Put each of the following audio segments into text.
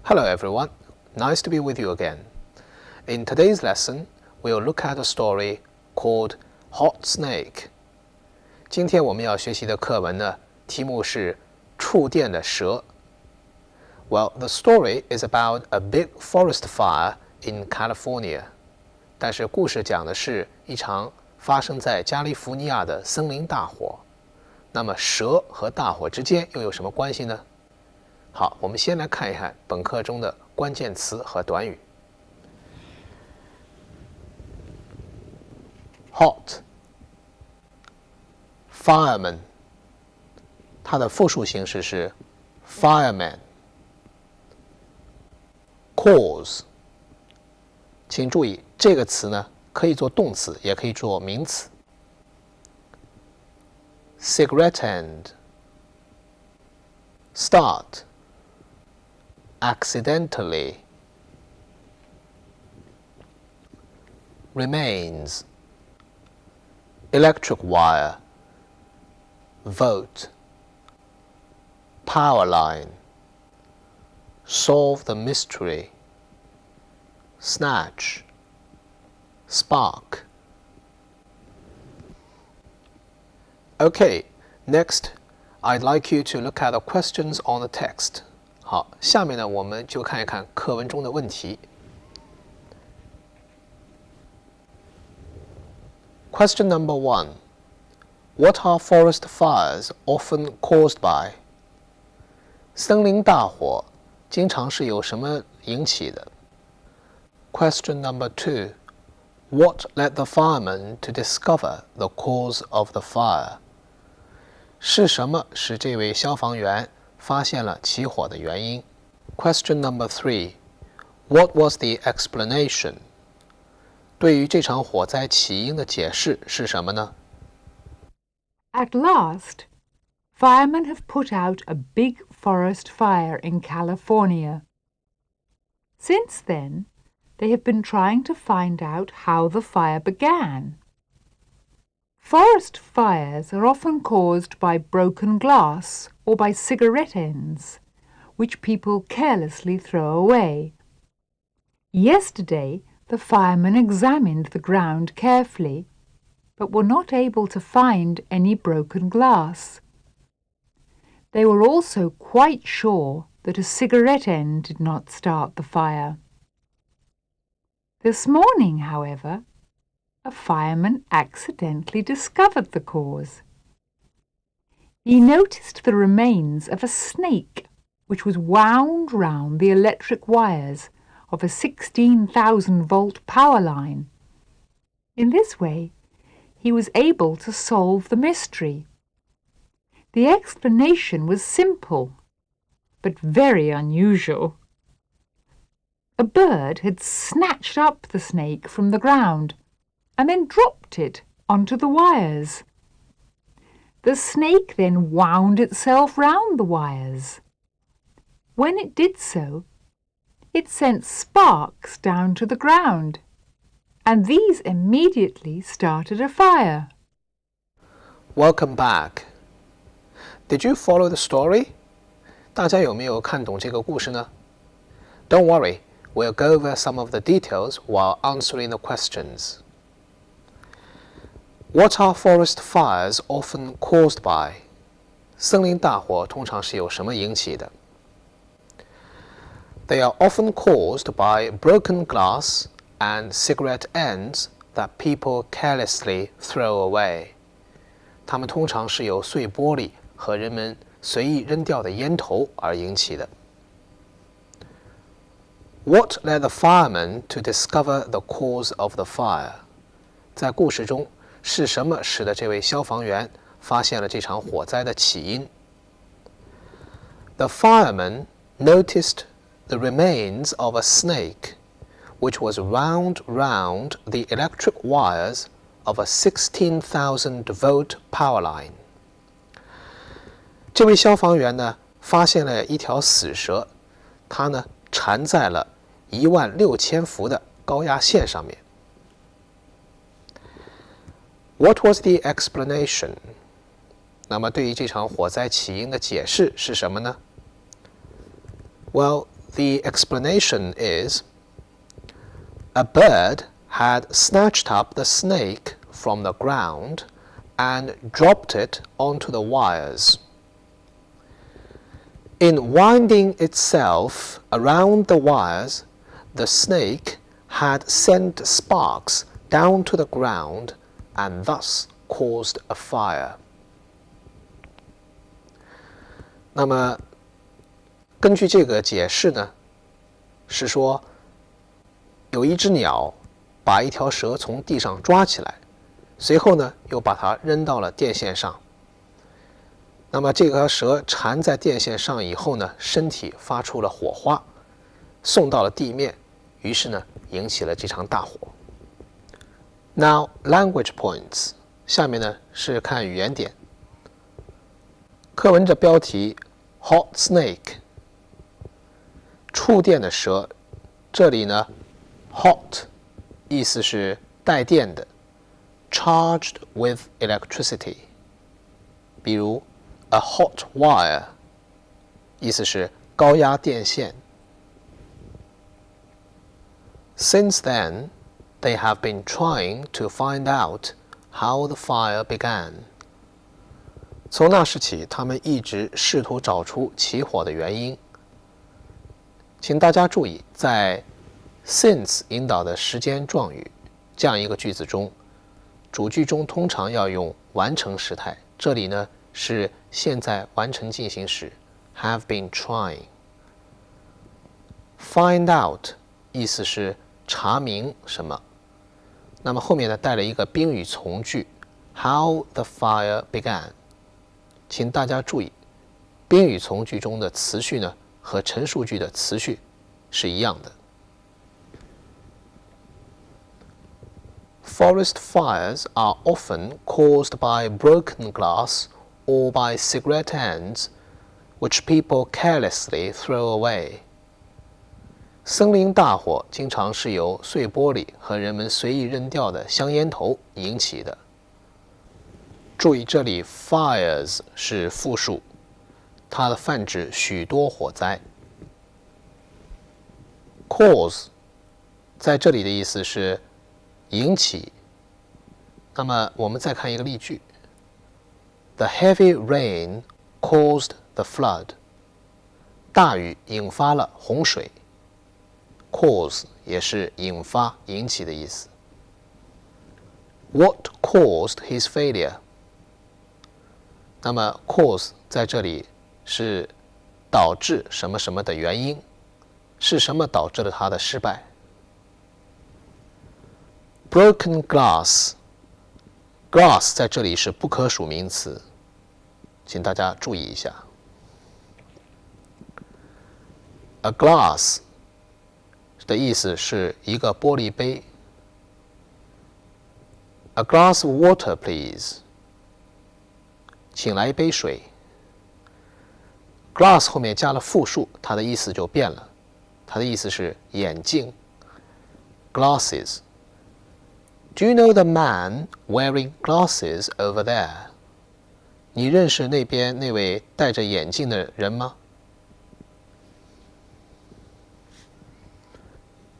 Hello everyone, nice to be with you again. In today's lesson, we'll look at a story called Hot Snake. 今天我们要学习的课文呢，题目是触电的蛇。Well, the story is about a big forest fire in California. 但是故事讲的是一场发生在加利福尼亚的森林大火。那么蛇和大火之间又有什么关系呢？好，我们先来看一看本课中的关键词和短语。Hot Fireman 它的复数形式是 Fireman Cause 请注意这个词呢可以做动词也可以做名词。Cigarette end Start Accidentally Remains Electric wire Vote Power line Solve the mystery Snatch Spark Okay, next I'd like you to look at the questions on the text. 好，下面呢我们就看一看课文中的问题。Question number 1. What are forest fires often caused by? 森林大火经常是由什么引起的？ Question number 2. What led the fireman to discover the cause of the fire? 是什么使这位消防员发现了起火的原因？ Question number 3. What was the explanation? 对于这场火灾起因的解释是什么呢？ At last, firemen have put out a big forest fire in California. Since then, they have been trying to find out how the fire began. Forest fires are often caused by broken glass or by cigarette ends, which people carelessly throw away. Yesterday, the firemen examined the ground carefully, but were not able to find any broken glass. They were also quite sure that a cigarette end did not start the fire. This morning, however, a fireman accidentally discovered the cause. He noticed the remains of a snake which was wound round the electric wires of a 16,000-volt power line. In this way, he was able to solve the mystery. The explanation was simple, but very unusual. A bird had snatched up the snake from the ground and then dropped it onto the wires. The snake then wound itself round the wires. When it did so, it sent sparks down to the ground, and these immediately started a fire. Welcome back. Did you follow the story? 大家有没有看懂这个故事呢？ Don't worry, we'll go over some of the details while answering the questions. What are forest fires often caused by? 森林大火通常是由什么引起的？ They are often caused by broken glass and cigarette ends that people carelessly throw away. 它们通常是由碎玻璃和人们随意扔掉的烟头而引起的。What led the fireman to discover the cause of the fire? 在故事中，是什么使得这位消防员发现了这场火灾的起因？ The fireman noticed the remains of a snake, which was wound round the electric wires of a 16,000-volt power line. 这位消防员呢，发现了一条死蛇，它呢缠在了16000伏的高压线上面。What was the explanation? 那么对于这场火灾起因的解释是什么呢？ Well, the explanation is a bird had snatched up the snake from the ground and dropped it onto the wires. In winding itself around the wires, the snake had sent sparks down to the ground and thus caused a fire. 那么根据这个解释呢，是说有一只鸟把一条蛇从地上抓起来，随后呢又把它扔到了电线上。那么这条蛇缠在电线上以后呢，身体发出了火花，送到了地面，于是呢引起了这场大火。Now language points， 下面呢是看语言点。课文的标题 Hot Snake， 触电的蛇。这里呢 hot 意思是带电的 charged with electricity， 比如 a hot wire 意思是高压电线。Since then, they have been trying to find out how the fire began. 从那时起，他们一直试图找出起火的原因。请大家注意，在 since 引导的时间状语这样一个句子中，主句中通常要用完成时态，这里呢是现在完成进行时 have been trying。 Find out 意思是查明什么，那么后面呢带了一个宾语从句 how the fire began。 请大家注意，宾语从句中的词序呢和陈述句的词序是一样的。Forest fires are often caused by broken glass or by cigarette ends, which people carelessly throw away. 森林大火经常是由碎玻璃和人们随意扔掉的香烟头引起的。注意，这里 fires 是复数，它的泛指许多火灾。cause 在这里的意思是引起。那么我们再看一个例句 ：The heavy rain caused the flood. 大雨引发了洪水。cause 也是引发、引起的意思。What caused his failure? 那么 cause 在这里是导致什么什么的原因，是什么导致了他的失败。Broken glass， glass 在这里是不可数名词，请大家注意一下。A glass 的意思是一个玻璃杯。A glass of water, please. 请来一杯水。glass 后面加了复数，它的意思就变了，它的意思是眼镜。Glasses. Do you know the man wearing glasses over there? 你认识那边那位戴着眼镜的人吗？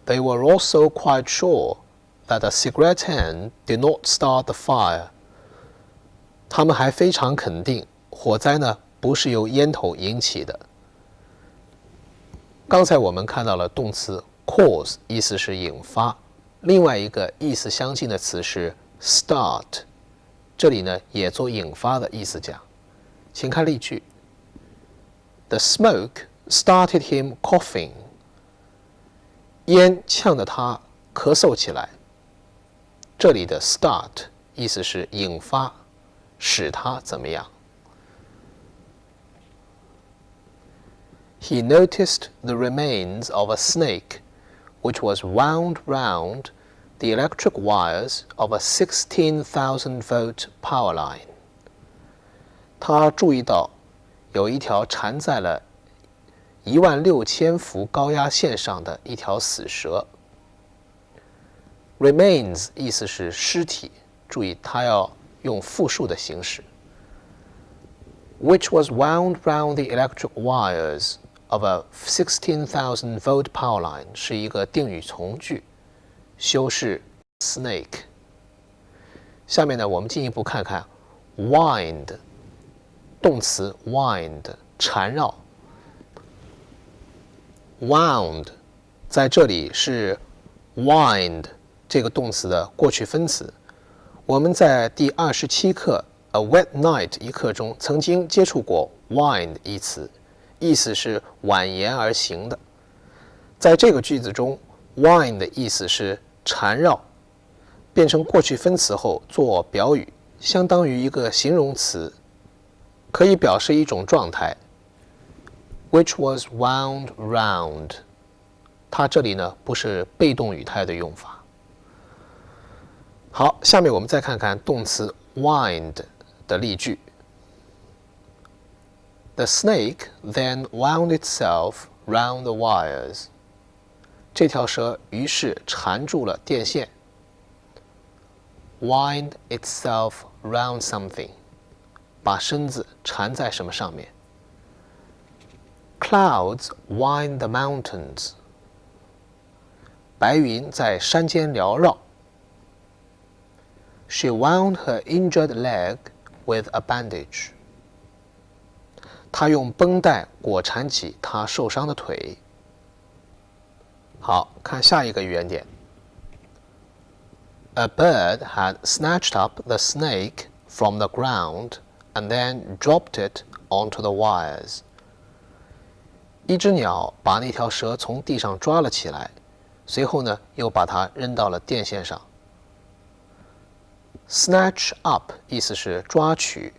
They were also quite sure that a cigarette end did not start the fire. 他们还非常肯定，火灾呢不是由烟头引起的。刚才我们看到了动词 cause， 意思是引发，另外一个意思相近的词是 start， 这里呢也做引发的意思讲。请看例句 ：The smoke started him coughing. 烟呛得他咳嗽起来。这里的 start 意思是引发，使他怎么样。He noticed the remains of a snake, which was wound round the electric wires of a 16,000-volt power line. 他注意到有一条缠在了16000伏高压线上的一条死蛇。Remains 意思是尸体，注意它要用复数的形式。Which was wound round the electric wires of a 16,000 volt power line 是一个定语从句，修饰 snake。下面呢，我们进一步看看 wind 动词 wind 缠绕 wound 在这里是 wind 这个动词的过去分词。我们在第27课 A Wet Night 一课中曾经接触过 wind 一词，意思是蜿蜒而行的。在这个句子中 wind 的意思是缠绕，变成过去分词后做表语，相当于一个形容词，可以表示一种状态 which was wound round。 它这里呢不是被动语态的用法。好，下面我们再看看动词 wind 的例句。The snake then wound itself round the wires。 这条蛇于是缠住了电线。Wind itself round something， 把身子缠在什么上面。Clouds wind the mountains。 白云在山间缭绕。She wound her injured leg with a bandage。 她用绷带裹缠起她受伤的腿。好，看下一个语言点。A bird had snatched up the snake from the ground and then dropped it onto the wires。 一只鸟把那条蛇从地上抓了起来，随后呢，又把它扔到了电线上。Snatch up 意思是抓取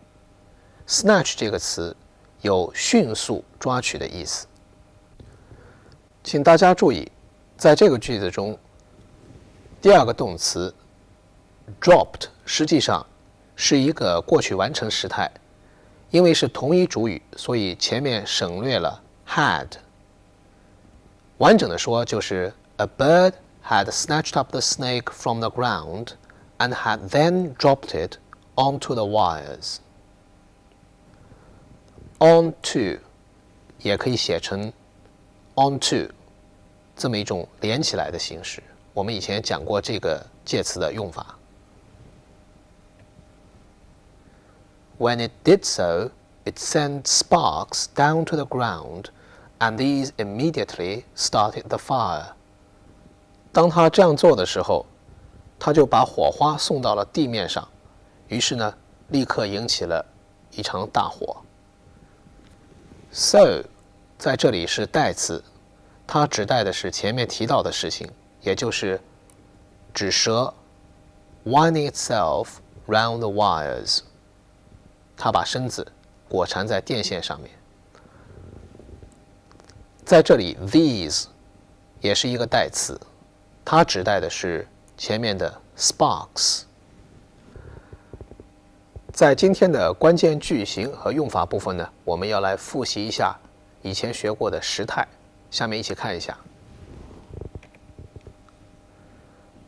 ，snatch 这个词有迅速抓取的意思。请大家注意，在这个句子中，第二个动词 dropped 实际上是一个过去完成时态，因为是同一主语，所以前面省略了 had。完整的说就是 A bird had snatched up the snake from the ground and had then dropped it onto the wires。 onto 也可以写成 onto 这么一种连起来的形式，我们以前讲过这个介词的用法。When it did so, it sent sparks down to the ground, and these immediately started the fire。 当它这样做的时候，它就把火花送到了地面上，于是呢，立刻引起了一场大火。So 在这里是代词，它指代的是前面提到的事情，也就是指蛇 winding itself round the wires， 它把身子裹缠在电线上面。在这里 these 也是一个代词，它指代的是前面的 sparks。 在今天的关键句型和用法部分呢，我们要来复习一下以前学过的时态，下面一起看一下。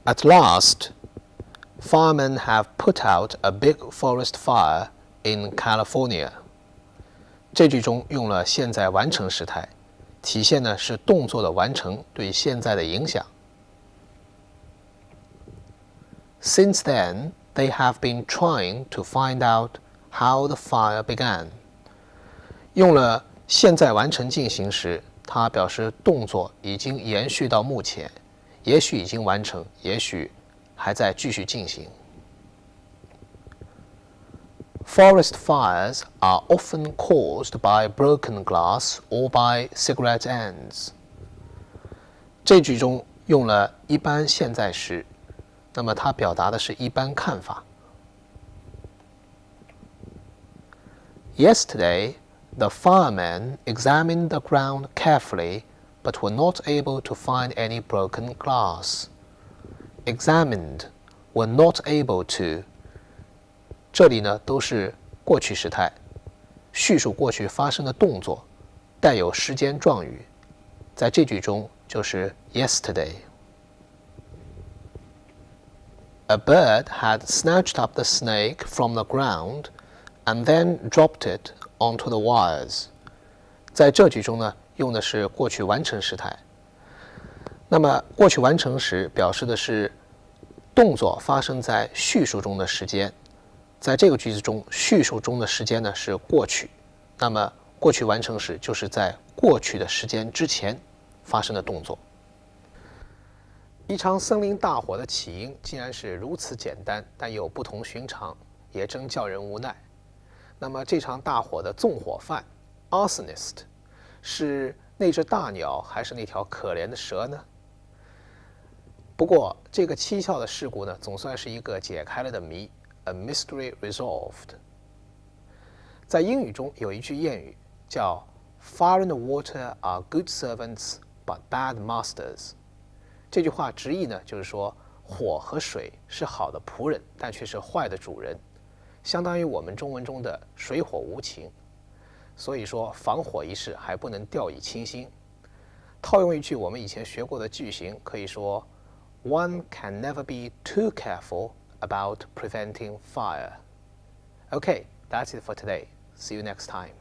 At last, firemen have put out a big forest fire in California。 这句中用了现在完成时态，体现的是动作的完成对现在的影响。Since then, they have been trying to find out how the fire began。 用了现在完成进行时，它表示动作已经延续到目前，也许已经完成，也许还在继续进行。Forest fires are often caused by broken glass or by cigarette ends。 这句中用了一般现在时，那么它表达的是一般看法。Yesterday, the firemen examined the ground carefully, but were not able to find any broken glass. Examined, were not able to。 这里呢都是过去时态，叙述过去发生的动作，带有时间状语，在这句中就是 yesterday。 A bird had snatched up the snake from the ground and then dropped it onto the wires。 在这句中呢，用的是过去完成时态。那么过去完成时表示的是动作发生在叙述中的时间，在这个句子中，叙述中的时间呢是过去，那么过去完成时就是在过去的时间之前发生的动作。一场森林大火的起因竟然是如此简单，但又不同寻常，也真叫人无奈。那么这场大火的纵火犯 arsonist 是那只大鸟还是那条可怜的蛇呢？不过这个蹊跷的事故呢，总算是一个解开了的谜 ，a mystery resolved。在英语中有一句谚语叫 Fire and water are good servants but bad masters。这句话直译呢，就是说火和水是好的仆人，但却是坏的主人，相当于我们中文中的水火无情。所以说防火一事还不能掉以轻心。套用一句我们以前学过的句型，可以说 One can never be too careful about preventing fire. Okay, that's it for today. See you next time.